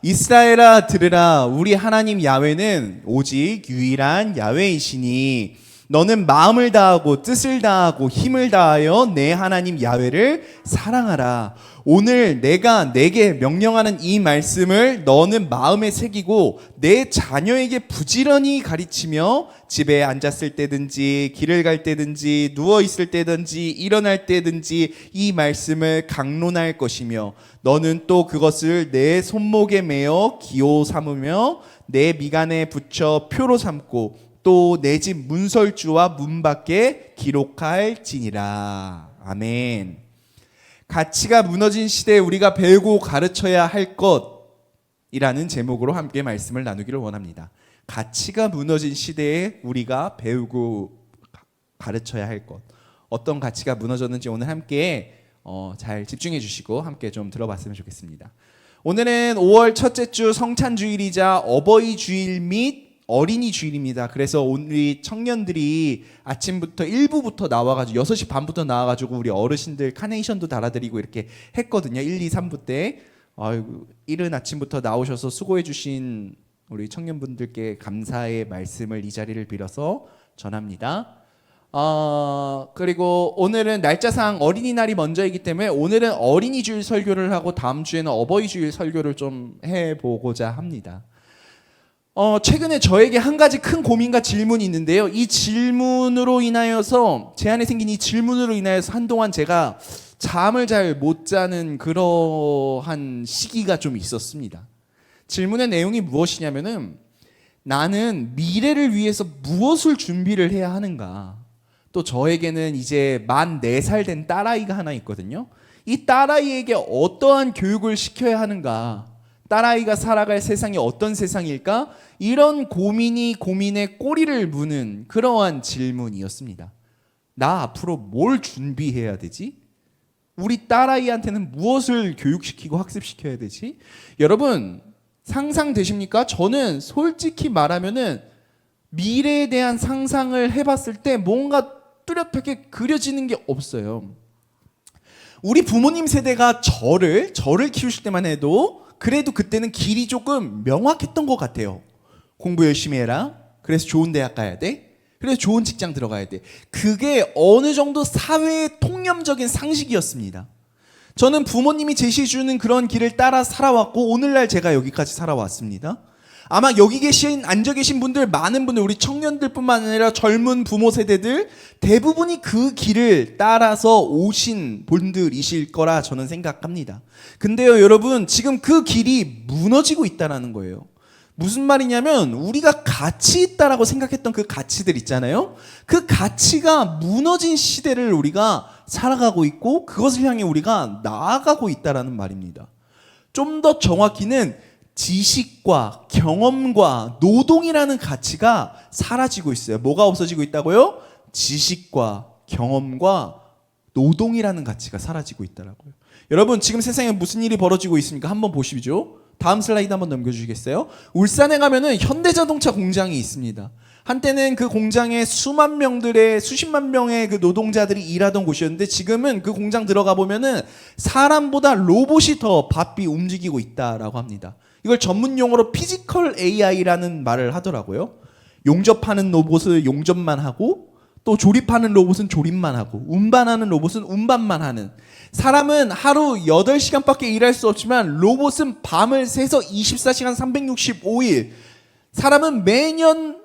이스라엘아 들으라. 우리 하나님 야훼는 오직 유일한 야훼이시니 너는 마음을 다하고 뜻을 다하고 힘을 다하여 내 하나님 야훼를 사랑하라. 오늘 내가 내게 명령하는 이 말씀을 너는 마음에 새기고 내 자녀에게 부지런히 가르치며 집에 앉았을 때든지 길을 갈 때든지 누워 있을 때든지 일어날 때든지 이 말씀을 강론할 것이며 너는 또 그것을 내 손목에 매어 기호 삼으며 내 미간에 붙여 표로 삼고 또 내 집 문설주와 문 밖에 기록할지니라. 아멘. 가치가 무너진 시대에 우리가 배우고 가르쳐야 할 것이라는 제목으로 함께 말씀을 나누기를 원합니다. 가치가 무너진 시대에 우리가 배우고 가르쳐야 할 것. 어떤 가치가 무너졌는지 오늘 함께 잘 집중해 주시고 함께 좀 들어봤으면 좋겠습니다. 오늘은 5월 첫째 주 성찬주일이자 어버이 주일 및 어린이 주일입니다. 그래서 우리 청년들이 아침부터 1부부터 나와가지고 6시 반부터 나와가지고 우리 어르신들 카네이션도 달아드리고 이렇게 했거든요. 1, 2, 3부 때. 아이고, 이른 아침부터 나오셔서 수고해주신 우리 청년분들께 감사의 말씀을 이 자리를 빌어서 전합니다. 그리고 오늘은 날짜상 어린이날이 먼저이기 때문에 오늘은 어린이 주일 설교를 하고 다음 주에는 어버이 주일 설교를 좀 해보고자 합니다. 최근에 저에게 한 가지 큰 고민과 질문이 있는데요. 이 질문으로 인하여서 제 안에 생긴 이 질문으로 인하여서 한동안 제가 잠을 잘 못 자는 그러한 시기가 좀 있었습니다. 질문의 내용이 무엇이냐면은 나는 미래를 위해서 무엇을 준비를 해야 하는가? 또 저에게는 이제 만 4살 된 딸아이가 하나 있거든요. 이 딸아이에게 어떠한 교육을 시켜야 하는가? 딸아이가 살아갈 세상이 어떤 세상일까? 이런 고민에 꼬리를 무는 그러한 질문이었습니다. 나 앞으로 뭘 준비해야 되지? 우리 딸아이한테는 무엇을 교육시키고 학습시켜야 되지? 여러분 상상되십니까? 저는 솔직히 말하면은 미래에 대한 상상을 해봤을 때 뭔가 뚜렷하게 그려지는 게 없어요. 우리 부모님 세대가 저를 키우실 때만 해도 그래도 그때는 길이 조금 명확했던 것 같아요. 공부 열심히 해라. 그래서 좋은 대학 가야 돼. 그래서 좋은 직장 들어가야 돼. 그게 어느 정도 사회의 통념적인 상식이었습니다. 저는 부모님이 제시해주는 그런 길을 따라 살아왔고 오늘날 제가 여기까지 살아왔습니다. 아마 여기 앉아 계신 분들 많은 분들 우리 청년들뿐만 아니라 젊은 부모 세대들 대부분이 그 길을 따라서 오신 분들이실 거라 저는 생각합니다. 근데요 여러분 지금 그 길이 무너지고 있다는 거예요. 무슨 말이냐면 우리가 가치 있다라고 생각했던 그 가치들 있잖아요. 그 가치가 무너진 시대를 우리가 살아가고 있고 그것을 향해 우리가 나아가고 있다는 말입니다. 좀 더 정확히는 지식과 경험과 노동이라는 가치가 사라지고 있어요. 뭐가 없어지고 있다고요? 지식과 경험과 노동이라는 가치가 사라지고 있다고요. 여러분 지금 세상에 무슨 일이 벌어지고 있습니까? 한번 보시죠. 다음 슬라이드 한번 넘겨주시겠어요? 울산에 가면은 현대자동차 공장이 있습니다. 한때는 그 공장에 수십만 명의 그 노동자들이 일하던 곳이었는데 지금은 그 공장 들어가 보면은 사람보다 로봇이 더 바삐 움직이고 있다라고 합니다. 이걸 전문 용어로 피지컬 AI라는 말을 하더라고요. 용접하는 로봇은 용접만 하고 또 조립하는 로봇은 조립만 하고 운반하는 로봇은 운반만 하는 사람은 하루 8시간밖에 일할 수 없지만 로봇은 밤을 새서 24시간 365일 사람은 매년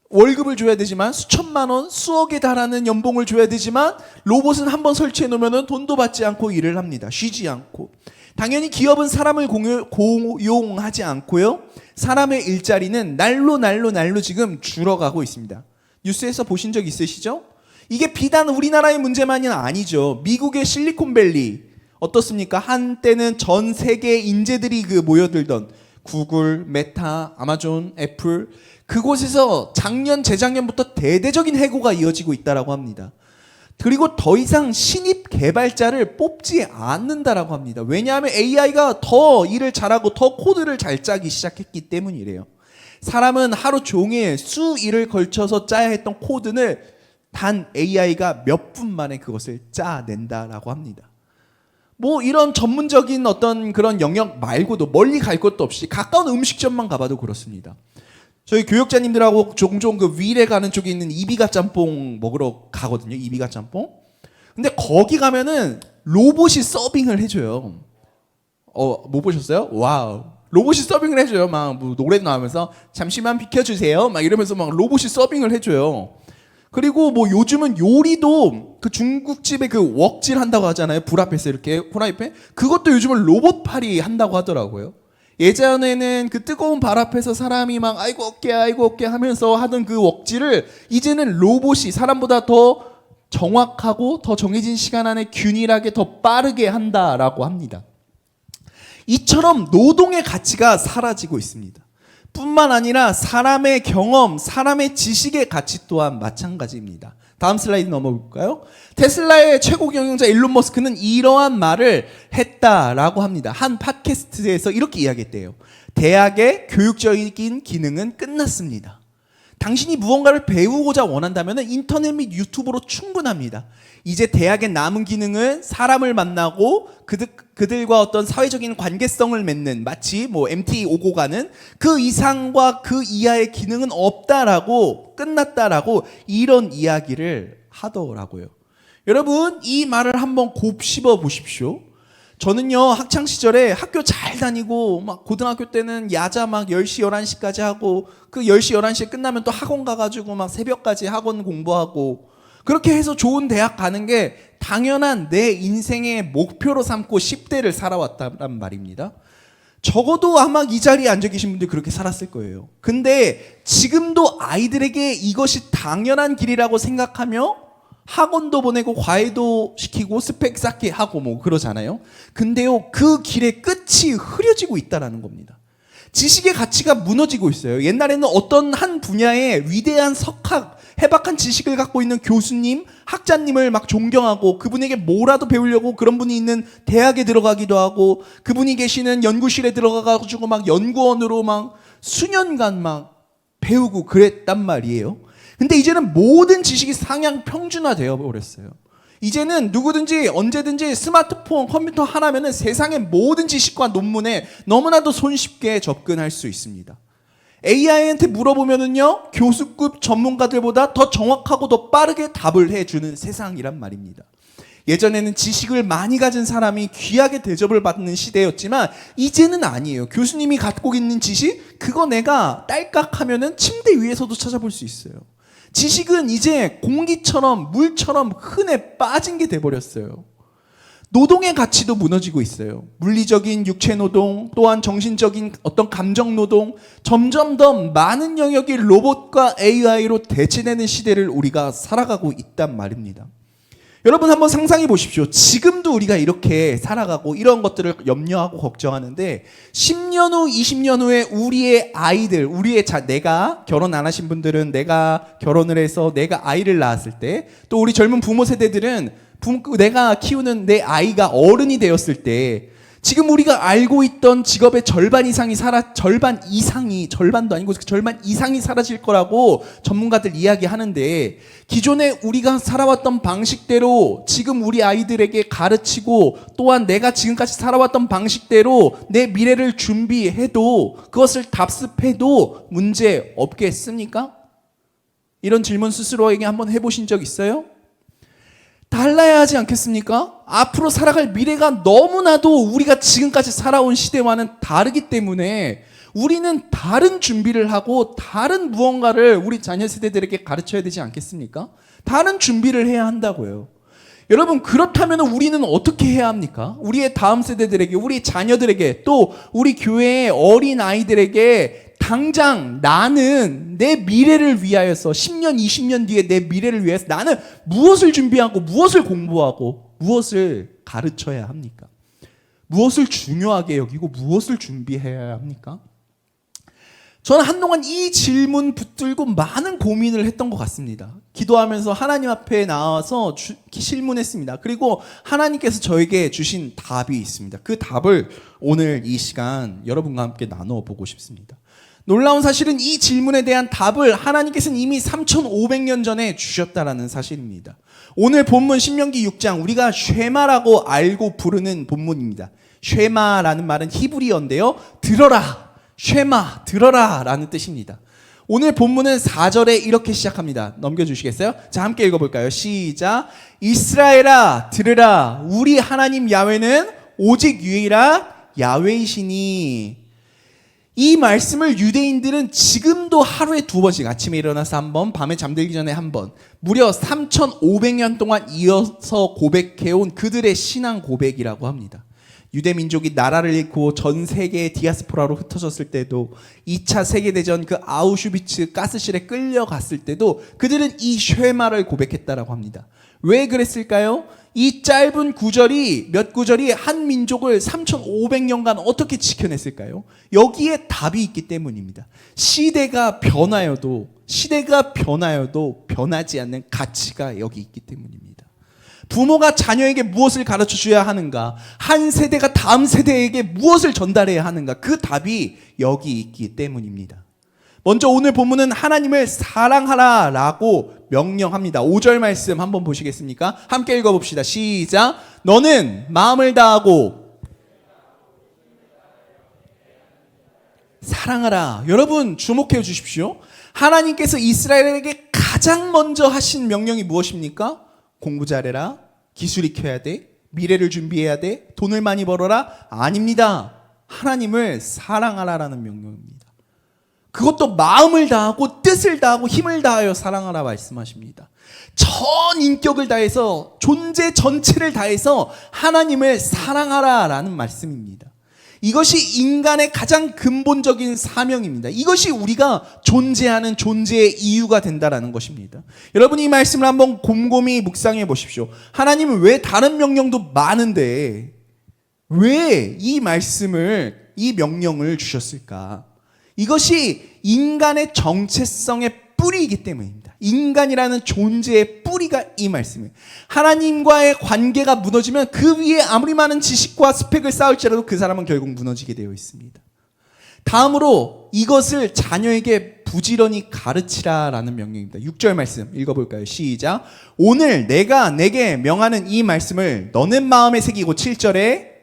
월급을 줘야 되지만 수천만 원, 수억에 달하는 연봉을 줘야 되지만 로봇은 한번 설치해 놓으면 돈도 받지 않고 일을 합니다. 쉬지 않고. 당연히 기업은 사람을 고용하지 않고요. 사람의 일자리는 날로 지금 줄어가고 있습니다. 뉴스에서 보신 적 있으시죠? 이게 비단 우리나라의 문제만은 아니죠. 미국의 실리콘밸리 어떻습니까? 한때는 전 세계 인재들이 모여들던 구글, 메타, 아마존, 애플 그곳에서 재작년부터 대대적인 해고가 이어지고 있다고 합니다. 그리고 더 이상 신입 개발자를 뽑지 않는다라고 합니다. 왜냐하면 AI가 더 일을 잘하고 더 코드를 잘 짜기 시작했기 때문이래요. 사람은 하루 종일 수일을 걸쳐서 짜야 했던 코드를 단 AI가 몇 분 만에 그것을 짜낸다라고 합니다. 뭐 이런 전문적인 어떤 그런 영역 말고도 멀리 갈 것도 없이 가까운 음식점만 가봐도 그렇습니다. 저희 교역자님들하고 종종 그 위례 가는 쪽에 있는 이비가 짬뽕 먹으러 가거든요. 이비가 짬뽕. 근데 거기 가면은 로봇이 서빙을 해줘요. 못 보셨어요? 와우. 로봇이 서빙을 해줘요. 막 뭐 노래 나오면서 잠시만 비켜주세요. 막 이러면서 막 로봇이 서빙을 해줘요. 그리고 뭐 요즘은 요리도 그 중국집에 그 웍질 한다고 하잖아요. 불 앞에서 이렇게 후라이팬. 그것도 요즘은 로봇팔이 한다고 하더라고요. 예전에는 그 뜨거운 발 앞에서 사람이 막 아이고 어깨 하면서 하던 그 웍질을 이제는 로봇이 사람보다 더 정확하고 더 정해진 시간 안에 균일하게 더 빠르게 한다라고 합니다. 이처럼 노동의 가치가 사라지고 있습니다. 뿐만 아니라 사람의 경험, 사람의 지식의 가치 또한 마찬가지입니다. 다음 슬라이드 넘어볼까요? 테슬라의 최고 경영자 일론 머스크는 이러한 말을 했다라고 합니다. 한 팟캐스트에서 이렇게 이야기했대요. 대학의 교육적인 기능은 끝났습니다. 당신이 무언가를 배우고자 원한다면 인터넷 및 유튜브로 충분합니다. 이제 대학의 남은 기능은 사람을 만나고 그들과 어떤 사회적인 관계성을 맺는, 마치 뭐 MT 오고 가는 그 이상과 그 이하의 기능은 없다라고, 끝났다라고 이런 이야기를 하더라고요. 여러분, 이 말을 한번 곱씹어 보십시오. 저는요, 학창 시절에 학교 잘 다니고 막 고등학교 때는 야자 막 10시 11시까지 하고, 그 10시 11시에 끝나면 또 학원 가가지고 막 새벽까지 학원 공부하고, 그렇게 해서 좋은 대학 가는 게 당연한 내 인생의 목표로 삼고 10대를 살아왔단 말입니다. 적어도 아마 이 자리에 앉아 계신 분들 그렇게 살았을 거예요. 근데 지금도 아이들에게 이것이 당연한 길이라고 생각하며 학원도 보내고 과외도 시키고 스펙 쌓기 하고 뭐 그러잖아요. 근데요, 그 길의 끝이 흐려지고 있다는 겁니다. 지식의 가치가 무너지고 있어요. 옛날에는 어떤 한 분야의 위대한 석학, 해박한 지식을 갖고 있는 교수님, 학자님을 막 존경하고 그분에게 뭐라도 배우려고 그런 분이 있는 대학에 들어가기도 하고, 그분이 계시는 연구실에 들어가가지고 막 연구원으로 막 수년간 막 배우고 그랬단 말이에요. 근데 이제는 모든 지식이 상향 평준화되어 버렸어요. 이제는 누구든지 언제든지 스마트폰, 컴퓨터 하나면은 세상의 모든 지식과 논문에 너무나도 손쉽게 접근할 수 있습니다. AI한테 물어보면은요, 교수급 전문가들보다 더 정확하고 더 빠르게 답을 해주는 세상이란 말입니다. 예전에는 지식을 많이 가진 사람이 귀하게 대접을 받는 시대였지만 이제는 아니에요. 교수님이 갖고 있는 지식, 그거 내가 딸깍하면은 침대 위에서도 찾아볼 수 있어요. 지식은 이제 공기처럼 물처럼 흔해 빠진 게 돼버렸어요. 노동의 가치도 무너지고 있어요. 물리적인 육체 노동, 또한 정신적인 어떤 감정 노동, 점점 더 많은 영역이 로봇과 AI로 대체되는 시대를 우리가 살아가고 있단 말입니다. 여러분 한번 상상해 보십시오. 지금도 우리가 이렇게 살아가고 이런 것들을 염려하고 걱정하는데 10년 후, 20년 후에 우리의 아이들, 내가 결혼 안 하신 분들은 내가 결혼을 해서 내가 아이를 낳았을 때, 또 우리 젊은 부모 세대들은 내가 키우는 내 아이가 어른이 되었을 때 지금 우리가 알고 있던 직업의 절반 이상이 절반도 아니고 절반 이상이 사라질 거라고 전문가들 이야기하는데, 기존에 우리가 살아왔던 방식대로 지금 우리 아이들에게 가르치고 또한 내가 지금까지 살아왔던 방식대로 내 미래를 준비해도, 그것을 답습해도 문제 없겠습니까? 이런 질문 스스로에게 한번 해보신 적 있어요? 달라야 하지 않겠습니까? 앞으로 살아갈 미래가 너무나도 우리가 지금까지 살아온 시대와는 다르기 때문에 우리는 다른 준비를 하고 다른 무언가를 우리 자녀 세대들에게 가르쳐야 되지 않겠습니까? 다른 준비를 해야 한다고요. 여러분, 그렇다면 우리는 어떻게 해야 합니까? 우리의 다음 세대들에게, 우리 자녀들에게, 또 우리 교회의 어린 아이들에게 당장 나는 내 미래를 위하여서 10년, 20년 뒤에 내 미래를 위해서 나는 무엇을 준비하고 무엇을 공부하고 무엇을 가르쳐야 합니까? 무엇을 중요하게 여기고 무엇을 준비해야 합니까? 저는 한동안 이 질문 붙들고 많은 고민을 했던 것 같습니다. 기도하면서 하나님 앞에 나와서 질문했습니다. 그리고 하나님께서 저에게 주신 답이 있습니다. 그 답을 오늘 이 시간 여러분과 함께 나눠 보고 싶습니다. 놀라운 사실은 이 질문에 대한 답을 하나님께서는 이미 3,500년 전에 주셨다라는 사실입니다. 오늘 본문 신명기 6장, 우리가 쉐마라고 알고 부르는 본문입니다. 쉐마라는 말은 히브리어인데요, 들어라, 쉐마, 들어라 라는 뜻입니다. 오늘 본문은 4절에 이렇게 시작합니다. 넘겨주시겠어요? 자, 함께 읽어볼까요? 시작. 이스라엘아 들으라, 우리 하나님 야훼는 오직 유일한 야훼이시니. 이 말씀을 유대인들은 지금도 하루에 2번씩, 아침에 일어나서 한 번, 밤에 잠들기 전에 한 번, 무려 3,500년 동안 이어서 고백해온 그들의 신앙 고백이라고 합니다. 유대 민족이 나라를 잃고 전 세계의 디아스포라로 흩어졌을 때도, 2차 세계대전 그 아우슈비츠 가스실에 끌려갔을 때도 그들은 이 쉐마를 고백했다라고 합니다. 왜 그랬을까요? 이 짧은 구절이, 몇 구절이 한 민족을 3,500년간 어떻게 지켜냈을까요? 여기에 답이 있기 때문입니다. 시대가 변하여도 변하지 않는 가치가 여기 있기 때문입니다. 부모가 자녀에게 무엇을 가르쳐 줘야 하는가? 한 세대가 다음 세대에게 무엇을 전달해야 하는가? 그 답이 여기 있기 때문입니다. 먼저 오늘 본문은 하나님을 사랑하라 라고 명령합니다. 5절 말씀 한번 보시겠습니까? 함께 읽어봅시다. 시작. 너는 마음을 다하고 사랑하라. 여러분 주목해 주십시오. 하나님께서 이스라엘에게 가장 먼저 하신 명령이 무엇입니까? 공부 잘해라, 기술 익혀야 돼, 미래를 준비해야 돼, 돈을 많이 벌어라? 아닙니다. 하나님을 사랑하라라는 명령입니다. 그것도 마음을 다하고 뜻을 다하고 힘을 다하여 사랑하라 말씀하십니다. 전 인격을 다해서, 존재 전체를 다해서 하나님을 사랑하라라는 말씀입니다. 이것이 인간의 가장 근본적인 사명입니다. 이것이 우리가 존재하는 존재의 이유가 된다라는 것입니다. 여러분, 이 말씀을 한번 곰곰이 묵상해 보십시오. 하나님은 왜 다른 명령도 많은데 왜 이 말씀을, 이 명령을 주셨을까? 이것이 인간의 정체성의 뿌리이기 때문입니다. 인간이라는 존재의 뿌리가 이 말씀이에요. 하나님과의 관계가 무너지면 그 위에 아무리 많은 지식과 스펙을 쌓을지라도 그 사람은 결국 무너지게 되어 있습니다. 다음으로 이것을 자녀에게 부지런히 가르치라라는 명령입니다. 6절 말씀 읽어볼까요? 시작. 오늘 내가 내게 명하는 이 말씀을 너는 마음에 새기고, 7절에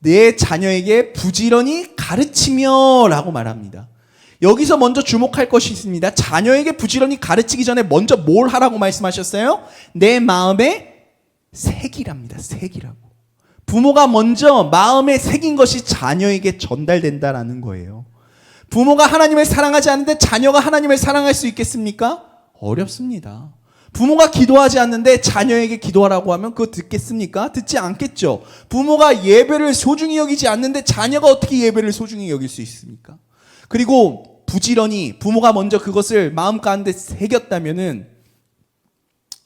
내 자녀에게 부지런히 가르치며 라고 말합니다. 여기서 먼저 주목할 것이 있습니다. 자녀에게 부지런히 가르치기 전에 먼저 뭘 하라고 말씀하셨어요? 내 마음에 새기랍니다. 새기라고. 부모가 먼저 마음에 새긴 것이 자녀에게 전달된다라는 거예요. 부모가 하나님을 사랑하지 않는데 자녀가 하나님을 사랑할 수 있겠습니까? 어렵습니다. 부모가 기도하지 않는데 자녀에게 기도하라고 하면 그거 듣겠습니까? 듣지 않겠죠. 부모가 예배를 소중히 여기지 않는데 자녀가 어떻게 예배를 소중히 여길 수 있습니까? 그리고 부지런히, 부모가 먼저 그것을 마음 가운데 새겼다면은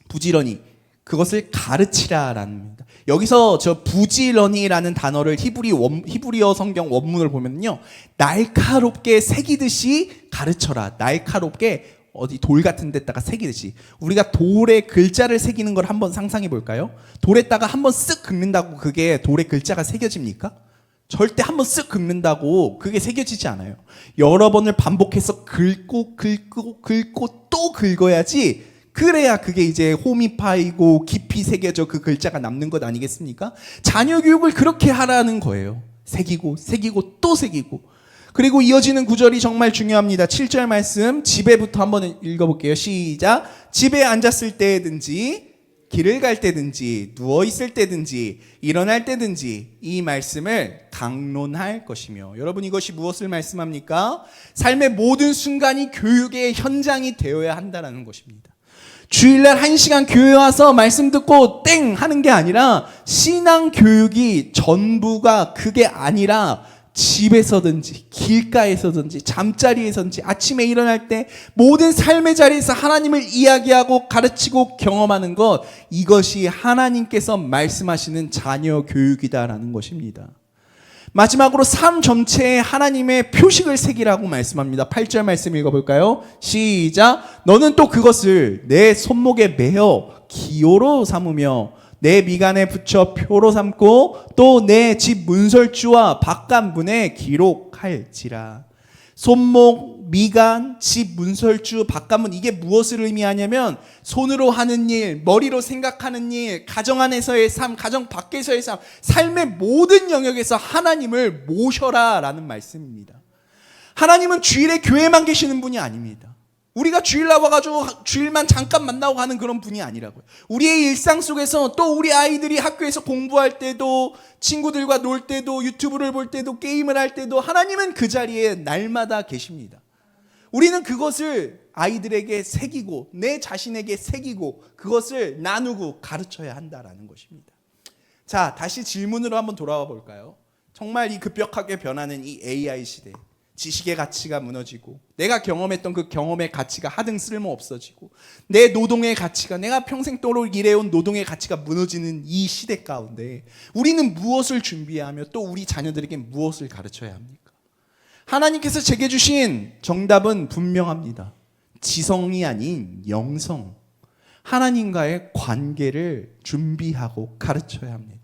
부지런히 그것을 가르치라라는 겁니다. 여기서 저 부지런히라는 단어를 히브리어 성경 원문을 보면요, 날카롭게 새기듯이 가르쳐라. 날카롭게 어디 돌 같은 데다가 새기듯이. 우리가 돌에 글자를 새기는 걸 한번 상상해 볼까요? 돌에다가 한번 쓱 긁는다고 그게 돌에 글자가 새겨집니까? 절대 한번 쓱 긁는다고 그게 새겨지지 않아요. 여러 번을 반복해서 긁고 또 긁어야지, 그래야 그게 이제 홈이 파이고 깊이 새겨져 그 글자가 남는 것 아니겠습니까? 자녀 교육을 그렇게 하라는 거예요. 새기고 또 새기고. 그리고 이어지는 구절이 정말 중요합니다. 7절 말씀 집에부터 한번 읽어볼게요. 시작. 집에 앉았을 때든지, 길을 갈 때든지, 누워있을 때든지, 일어날 때든지 이 말씀을 강론할 것이며. 여러분, 이것이 무엇을 말씀합니까? 삶의 모든 순간이 교육의 현장이 되어야 한다는 것입니다. 주일날 1시간 교회 와서 말씀 듣고 땡 하는 게 아니라, 신앙 교육이 전부가 그게 아니라 집에서든지 길가에서든지 잠자리에서든지 아침에 일어날 때 모든 삶의 자리에서 하나님을 이야기하고 가르치고 경험하는 것, 이것이 하나님께서 말씀하시는 자녀 교육이다라는 것입니다. 마지막으로 삶 전체에 하나님의 표식을 새기라고 말씀합니다. 8절 말씀 읽어볼까요? 시작. 너는 또 그것을 내 손목에 매어 기호로 삼으며 내 미간에 붙여 표로 삼고 또 내 집 문설주와 바깥문에 기록할지라. 손목, 미간, 집, 문설주, 바깥문, 이게 무엇을 의미하냐면 손으로 하는 일, 머리로 생각하는 일, 가정 안에서의 삶, 가정 밖에서의 삶, 삶의 모든 영역에서 하나님을 모셔라 라는 말씀입니다. 하나님은 주일에 교회만 계시는 분이 아닙니다. 우리가 주일 나와가지고 주일만 잠깐 만나고 가는 그런 분이 아니라고요. 우리의 일상 속에서 또 우리 아이들이 학교에서 공부할 때도, 친구들과 놀 때도, 유튜브를 볼 때도, 게임을 할 때도 하나님은 그 자리에 날마다 계십니다. 우리는 그것을 아이들에게 새기고 내 자신에게 새기고 그것을 나누고 가르쳐야 한다라는 것입니다. 자, 다시 질문으로 한번 돌아와 볼까요? 정말 이 급격하게 변하는 이 AI 시대, 지식의 가치가 무너지고 내가 경험했던 그 경험의 가치가 하등 쓸모 없어지고 내 노동의 가치가, 내가 평생도록 일해온 노동의 가치가 무너지는 이 시대 가운데 우리는 무엇을 준비하며 또 우리 자녀들에게 무엇을 가르쳐야 합니까? 하나님께서 제게 주신 정답은 분명합니다. 지성이 아닌 영성, 하나님과의 관계를 준비하고 가르쳐야 합니다.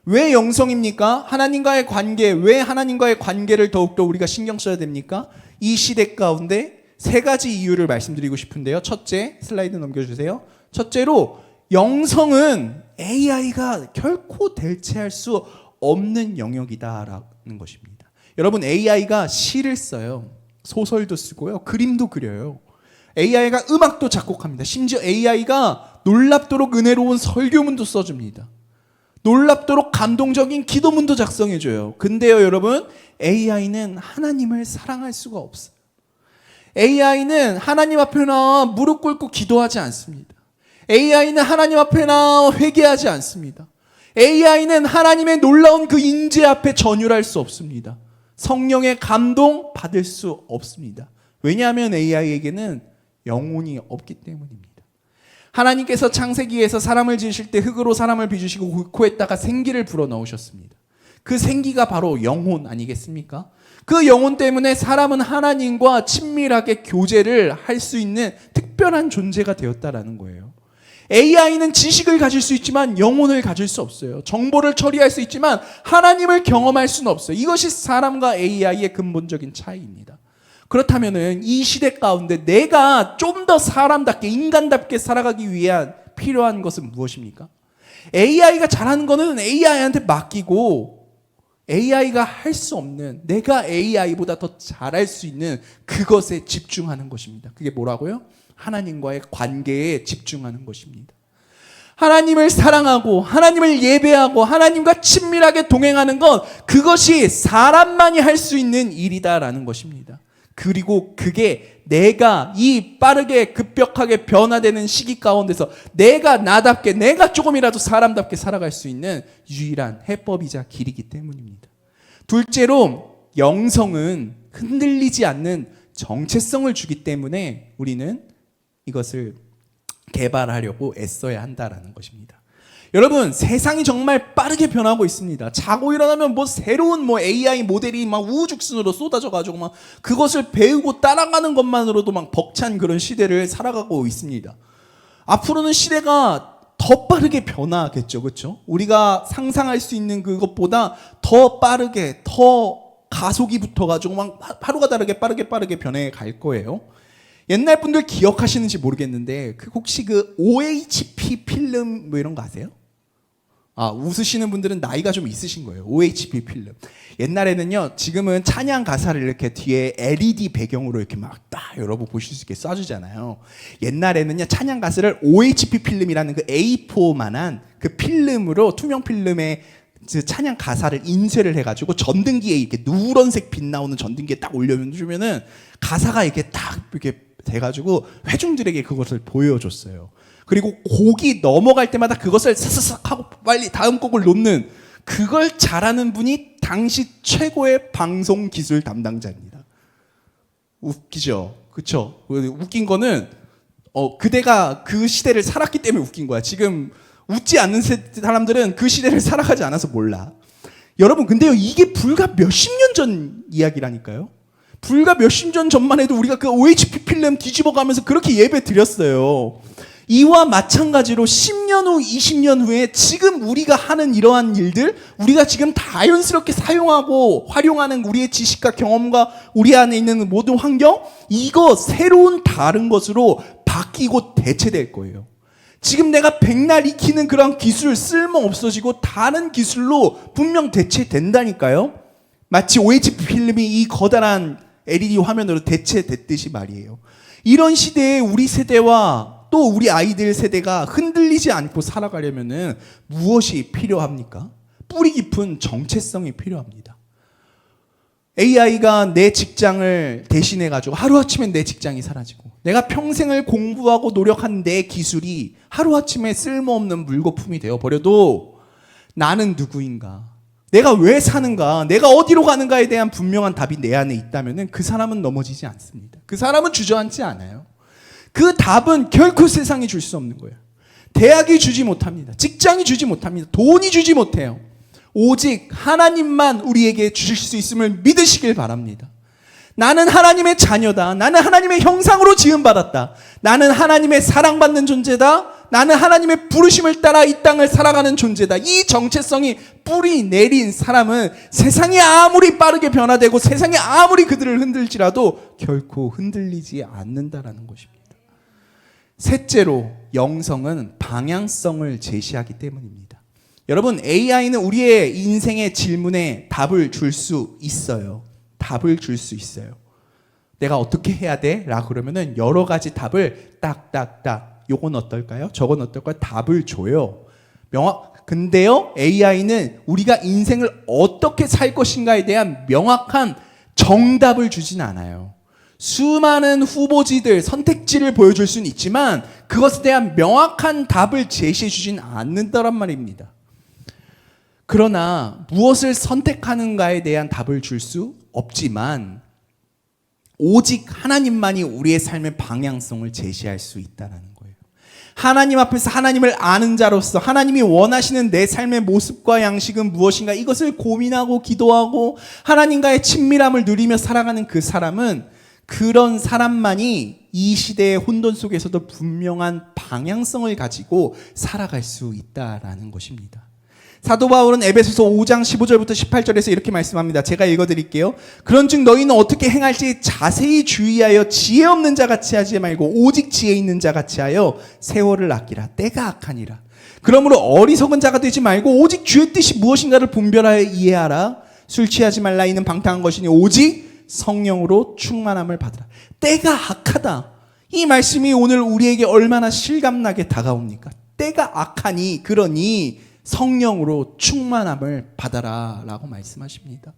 왜 영성입니까? 하나님과의 관계, 왜 하나님과의 관계를 더욱더 우리가 신경 써야 됩니까? 이 시대 가운데 세 가지 이유를 말씀드리고 싶은데요. 첫째, 슬라이드 넘겨주세요. 첫째로, 영성은 AI가 결코 대체할 수 없는 영역이다라는 것입니다. 여러분, AI가 시를 써요. 소설도 쓰고요. 그림도 그려요. AI가 음악도 작곡합니다. 심지어 AI가 놀랍도록 은혜로운 설교문도 써줍니다. 놀랍도록 감동적인 기도문도 작성해줘요. 근데요, 여러분, AI는 하나님을 사랑할 수가 없어요. AI는 하나님 앞에 나와 무릎 꿇고 기도하지 않습니다. AI는 하나님 앞에 나와 회개하지 않습니다. AI는 하나님의 놀라운 그 인재 앞에 전율할 수 없습니다. 성령의 감동 받을 수 없습니다. 왜냐하면 AI에게는 영혼이 없기 때문입니다. 하나님께서 창세기에서 사람을 지으실 때 흙으로 사람을 빚으시고 그 코에다가 생기를 불어넣으셨습니다. 그 생기가 바로 영혼 아니겠습니까? 그 영혼 때문에 사람은 하나님과 친밀하게 교제를 할 수 있는 특별한 존재가 되었다라는 거예요. AI는 지식을 가질 수 있지만 영혼을 가질 수 없어요. 정보를 처리할 수 있지만 하나님을 경험할 수는 없어요. 이것이 사람과 AI의 근본적인 차이입니다. 그렇다면은 이 시대 가운데 내가 좀 더 사람답게, 인간답게 살아가기 위한 필요한 것은 무엇입니까? AI가 잘하는 거는 AI한테 맡기고 AI가 할 수 없는, 내가 AI보다 더 잘할 수 있는 그것에 집중하는 것입니다. 그게 뭐라고요? 하나님과의 관계에 집중하는 것입니다. 하나님을 사랑하고 하나님을 예배하고 하나님과 친밀하게 동행하는 것, 그것이 사람만이 할 수 있는 일이다라는 것입니다. 그리고 그게 내가 이 빠르게 급격하게 변화되는 시기 가운데서 내가 나답게, 내가 조금이라도 사람답게 살아갈 수 있는 유일한 해법이자 길이기 때문입니다. 둘째로, 영성은 흔들리지 않는 정체성을 주기 때문에 우리는 이것을 개발하려고 애써야 한다라는 것입니다. 여러분, 세상이 정말 빠르게 변하고 있습니다. 자고 일어나면 새로운 AI 모델이 막 우후죽순으로 쏟아져가지고 막 그것을 배우고 따라가는 것만으로도 막 벅찬 그런 시대를 살아가고 있습니다. 앞으로는 시대가 더 빠르게 변하겠죠, 그렇죠? 우리가 상상할 수 있는 그것보다 더 빠르게, 더 가속이 붙어가지고 막 하루가 다르게 빠르게 변해 갈 거예요. 옛날 분들 기억하시는지 모르겠는데 혹시 그 OHP 필름 이런 거 아세요? 웃으시는 분들은 나이가 좀 있으신 거예요. OHP 필름. 옛날에는요, 지금은 찬양 가사를 이렇게 뒤에 LED 배경으로 이렇게 막 딱 여러분 보실 수 있게 쏴주잖아요. 옛날에는요, 찬양 가사를 OHP 필름이라는 그 A4만한 그 필름으로, 투명 필름에 그 찬양 가사를 인쇄를 해가지고 전등기에 이렇게 누런색 빛 나오는 전등기에 딱 올려주면은 가사가 이렇게 딱 이렇게 돼가지고 회중들에게 그것을 보여줬어요. 그리고 곡이 넘어갈 때마다 그것을 사사삭 하고 빨리 다음 곡을 놓는, 그걸 잘하는 분이 당시 최고의 방송 기술 담당자입니다. 웃기죠? 그쵸? 웃긴 거는 그대가 그 시대를 살았기 때문에 웃긴 거야. 지금 웃지 않는 사람들은 그 시대를 살아가지 않아서 몰라. 여러분, 근데요, 이게 불과 몇십 년 전 이야기라니까요. 불과 몇십 년 전만 해도 우리가 그 OHP 필름 뒤집어 가면서 그렇게 예배 드렸어요. 이와 마찬가지로 10년 후, 20년 후에 지금 우리가 하는 이러한 일들, 우리가 지금 자연스럽게 사용하고 활용하는 우리의 지식과 경험과 우리 안에 있는 모든 환경, 이거 새로운 다른 것으로 바뀌고 대체될 거예요. 지금 내가 백날 익히는 그런 기술 쓸모 없어지고 다른 기술로 분명 대체된다니까요. 마치 OHP 필름이 이 거대한 LED 화면으로 대체됐듯이 말이에요. 이런 시대에 우리 세대와 또 우리 아이들 세대가 흔들리지 않고 살아가려면 무엇이 필요합니까? 뿌리 깊은 정체성이 필요합니다. AI가 내 직장을 대신해가지고 하루아침에 내 직장이 사라지고 내가 평생을 공부하고 노력한 내 기술이 하루아침에 쓸모없는 물거품이 되어버려도 나는 누구인가? 내가 왜 사는가? 내가 어디로 가는가에 대한 분명한 답이 내 안에 있다면 그 사람은 넘어지지 않습니다. 그 사람은 주저앉지 않아요. 그 답은 결코 세상이 줄 수 없는 거예요. 대학이 주지 못합니다. 직장이 주지 못합니다. 돈이 주지 못해요. 오직 하나님만 우리에게 주실 수 있음을 믿으시길 바랍니다. 나는 하나님의 자녀다. 나는 하나님의 형상으로 지음받았다. 나는 하나님의 사랑받는 존재다. 나는 하나님의 부르심을 따라 이 땅을 살아가는 존재다. 이 정체성이 뿌리 내린 사람은 세상이 아무리 빠르게 변화되고 세상이 아무리 그들을 흔들지라도 결코 흔들리지 않는다라는 것입니다. 셋째로, 영성은 방향성을 제시하기 때문입니다. 여러분, AI는 우리의 인생의 질문에 답을 줄 수 있어요. 답을 줄 수 있어요. 내가 어떻게 해야 돼? 라고 그러면은 여러 가지 답을 딱딱딱, 요건 어떨까요? 저건 어떨까요? 답을 줘요. 근데요, AI는 우리가 인생을 어떻게 살 것인가에 대한 명확한 정답을 주진 않아요. 수많은 후보지들, 선택지를 보여줄 수는 있지만 그것에 대한 명확한 답을 제시해 주진 않는다란 말입니다. 그러나 무엇을 선택하는가에 대한 답을 줄 수 없지만 오직 하나님만이 우리의 삶의 방향성을 제시할 수 있다는 거예요. 하나님 앞에서 하나님을 아는 자로서 하나님이 원하시는 내 삶의 모습과 양식은 무엇인가, 이것을 고민하고 기도하고 하나님과의 친밀함을 누리며 살아가는 그 사람은, 그런 사람만이 이 시대의 혼돈 속에서도 분명한 방향성을 가지고 살아갈 수 있다라는 것입니다. 사도 바울은 에베소서 5장 15절부터 18절에서 이렇게 말씀합니다. 제가 읽어드릴게요. 그런즉 너희는 어떻게 행할지 자세히 주의하여 지혜 없는 자같이 하지 말고 오직 지혜 있는 자같이 하여 세월을 아끼라. 때가 악하니라. 그러므로 어리석은 자가 되지 말고 오직 주의 뜻이 무엇인가를 분별하여 이해하라. 술 취하지 말라. 이는 방탕한 것이니 오직 성령으로 충만함을 받으라. 때가 악하다. 이 말씀이 오늘 우리에게 얼마나 실감나게 다가옵니까? 때가 악하니, 그러니 성령으로 충만함을 받아라 라고 말씀하십니다.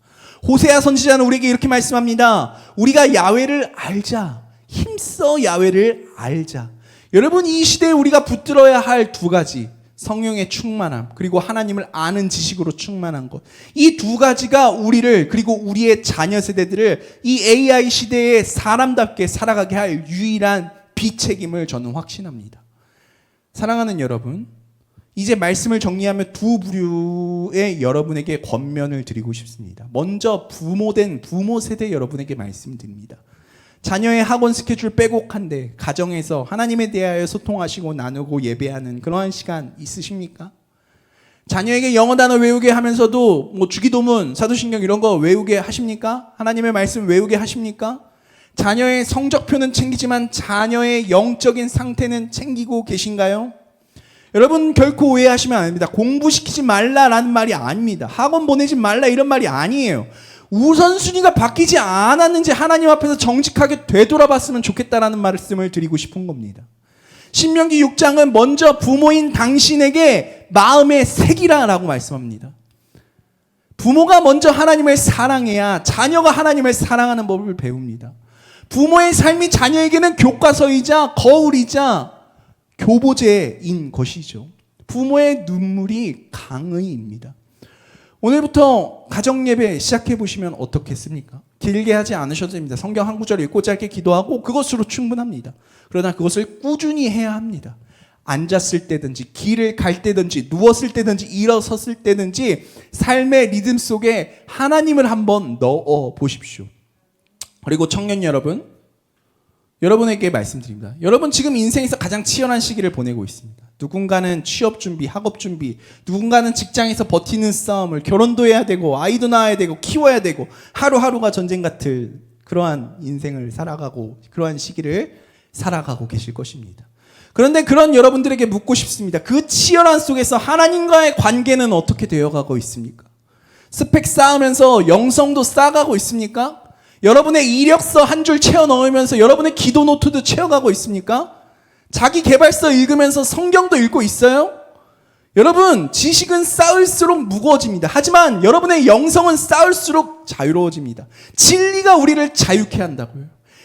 호세아 선지자는 우리에게 이렇게 말씀합니다. 우리가 야훼를 알자. 힘써 야훼를 알자. 여러분, 이 시대에 우리가 붙들어야 할 두 가지, 성령의 충만함, 그리고 하나님을 아는 지식으로 충만한 것, 이 두 가지가 우리를, 그리고 우리의 자녀 세대들을 이 AI 시대에 사람답게 살아가게 할 유일한 비책임을 저는 확신합니다. 사랑하는 여러분, 이제 말씀을 정리하면 두 부류의 여러분에게 권면을 드리고 싶습니다. 먼저 부모된 부모 세대 여러분에게 말씀드립니다. 자녀의 학원 스케줄 빼곡한데 가정에서 하나님에 대하여 소통하시고 나누고 예배하는 그러한 시간 있으십니까? 자녀에게 영어 단어 외우게 하면서도 주기도문, 사도신경 이런 거 외우게 하십니까? 하나님의 말씀 외우게 하십니까? 자녀의 성적표는 챙기지만 자녀의 영적인 상태는 챙기고 계신가요? 여러분, 결코 오해하시면 안 됩니다. 공부시키지 말라라는 말이 아닙니다. 학원 보내지 말라 이런 말이 아니에요. 우선순위가 바뀌지 않았는지 하나님 앞에서 정직하게 되돌아봤으면 좋겠다라는 말씀을 드리고 싶은 겁니다. 신명기 6장은 먼저 부모인 당신에게 마음에 새기라라고 말씀합니다. 부모가 먼저 하나님을 사랑해야 자녀가 하나님을 사랑하는 법을 배웁니다. 부모의 삶이 자녀에게는 교과서이자 거울이자 교보제인 것이죠. 부모의 눈물이 강의입니다. 오늘부터 가정예배 시작해 보시면 어떻겠습니까? 길게 하지 않으셔도 됩니다. 성경 한 구절 읽고 짧게 기도하고 그것으로 충분합니다. 그러나 그것을 꾸준히 해야 합니다. 앉았을 때든지 길을 갈 때든지 누웠을 때든지 일어섰을 때든지 삶의 리듬 속에 하나님을 한번 넣어 보십시오. 그리고 청년 여러분, 여러분에게 말씀드립니다. 여러분 지금 인생에서 가장 치열한 시기를 보내고 있습니다. 누군가는 취업 준비, 학업 준비, 누군가는 직장에서 버티는 싸움을, 결혼도 해야 되고 아이도 낳아야 되고 키워야 되고 하루하루가 전쟁 같은 그러한 인생을 살아가고 그러한 시기를 살아가고 계실 것입니다. 그런데 그런 여러분들에게 묻고 싶습니다. 그 치열한 속에서 하나님과의 관계는 어떻게 되어가고 있습니까? 스펙 쌓으면서 영성도 쌓아가고 있습니까? 여러분의 이력서 한 줄 채워 넣으면서 여러분의 기도 노트도 채워가고 있습니까? 자기 개발서 읽으면서 성경도 읽고 있어요? 여러분, 지식은 쌓을수록 무거워집니다. 하지만 여러분의 영성은 쌓을수록 자유로워집니다. 진리가 우리를 자유케 한다고요.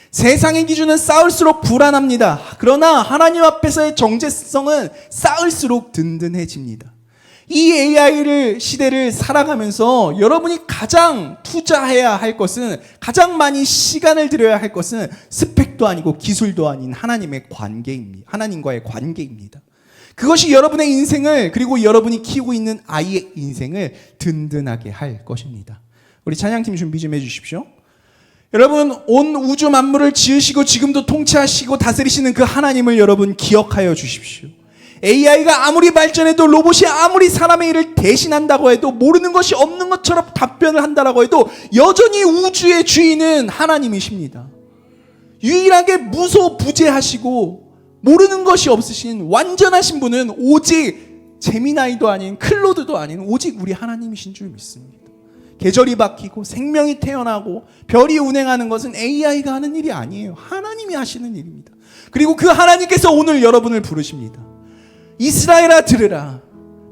세상의 기준은 쌓을수록 불안합니다. 그러나 하나님 앞에서의 정체성은 쌓을수록 든든해집니다. 이 AI 시대를 살아가면서 여러분이 가장 투자해야 할 것은, 가장 많이 시간을 들여야 할 것은 스펙도 아니고 기술도 아닌 하나님과의 관계입니다. 그것이 여러분의 인생을, 그리고 여러분이 키우고 있는 아이의 인생을 든든하게 할 것입니다. 우리 찬양팀 준비 좀 해주십시오. 여러분, 온 우주 만물을 지으시고 지금도 통치하시고 다스리시는 그 하나님을 여러분 기억하여 주십시오. AI가 아무리 발전해도, 로봇이 아무리 사람의 일을 대신한다고 해도, 모르는 것이 없는 것처럼 답변을 한다고 해도 여전히 우주의 주인은 하나님이십니다. 유일하게 무소부재하시고 모르는 것이 없으신 완전하신 분은 오직 제미나이도 아닌 클로드도 아닌 오직 우리 하나님이신 줄 믿습니다. 계절이 바뀌고 생명이 태어나고 별이 운행하는 것은 AI가 하는 일이 아니에요. 하나님이 하시는 일입니다. 그리고 그 하나님께서 오늘 여러분을 부르십니다. 이스라엘아 들으라.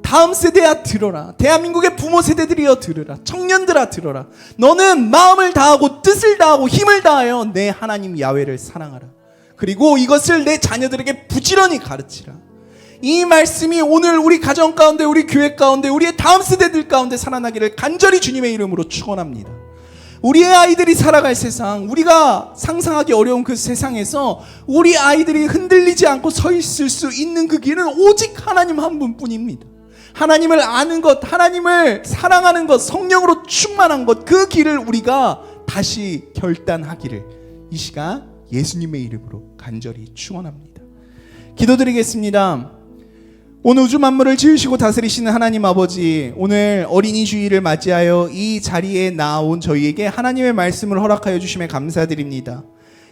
다음 세대야 들어라. 대한민국의 부모 세대들이여 들으라. 청년들아 들어라. 너는 마음을 다하고 뜻을 다하고 힘을 다하여 내 하나님 야훼를 사랑하라. 그리고 이것을 내 자녀들에게 부지런히 가르치라. 이 말씀이 오늘 우리 가정 가운데, 우리 교회 가운데, 우리의 다음 세대들 가운데 살아나기를 간절히 주님의 이름으로 축원합니다. 우리의 아이들이 살아갈 세상, 우리가 상상하기 어려운 그 세상에서 우리 아이들이 흔들리지 않고 서 있을 수 있는 그 길은 오직 하나님 한 분뿐입니다. 하나님을 아는 것, 하나님을 사랑하는 것, 성령으로 충만한 것, 그 길을 우리가 다시 결단하기를 이 시간 예수님의 이름으로 간절히 축원합니다. 기도드리겠습니다. 온 우주 만물을 지으시고 다스리시는 하나님 아버지, 오늘 어린이 주일을 맞이하여 이 자리에 나온 저희에게 하나님의 말씀을 허락하여 주심에 감사드립니다.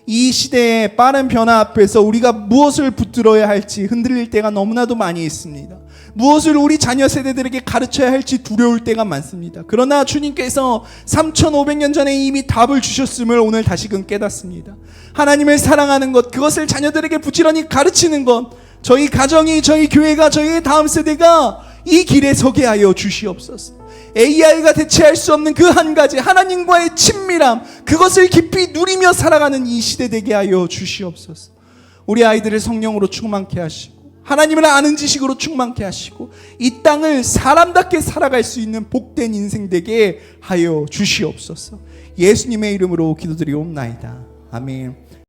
이 시대의 빠른 변화 앞에서 우리가 무엇을 붙들어야 할지 흔들릴 때가 너무나도 많이 있습니다. 무엇을 우리 자녀 세대들에게 가르쳐야 할지 두려울 때가 많습니다. 그러나 주님께서 3500년 전에 이미 답을 주셨음을 오늘 다시금 깨닫습니다. 하나님을 사랑하는 것, 그것을 자녀들에게 부지런히 가르치는 것, 저희 가정이, 저희 교회가, 저희의 다음 세대가 이 길에 서게 하여 주시옵소서. AI가 대체할 수 없는 그 한 가지 하나님과의 친밀함, 그것을 깊이 누리며 살아가는 이 시대 되게 하여 주시옵소서. 우리 아이들을 성령으로 충만케 하시고 하나님을 아는 지식으로 충만케 하시고 이 땅을 사람답게 살아갈 수 있는 복된 인생 되게 하여 주시옵소서. 예수님의 이름으로 기도드리옵나이다. 아멘.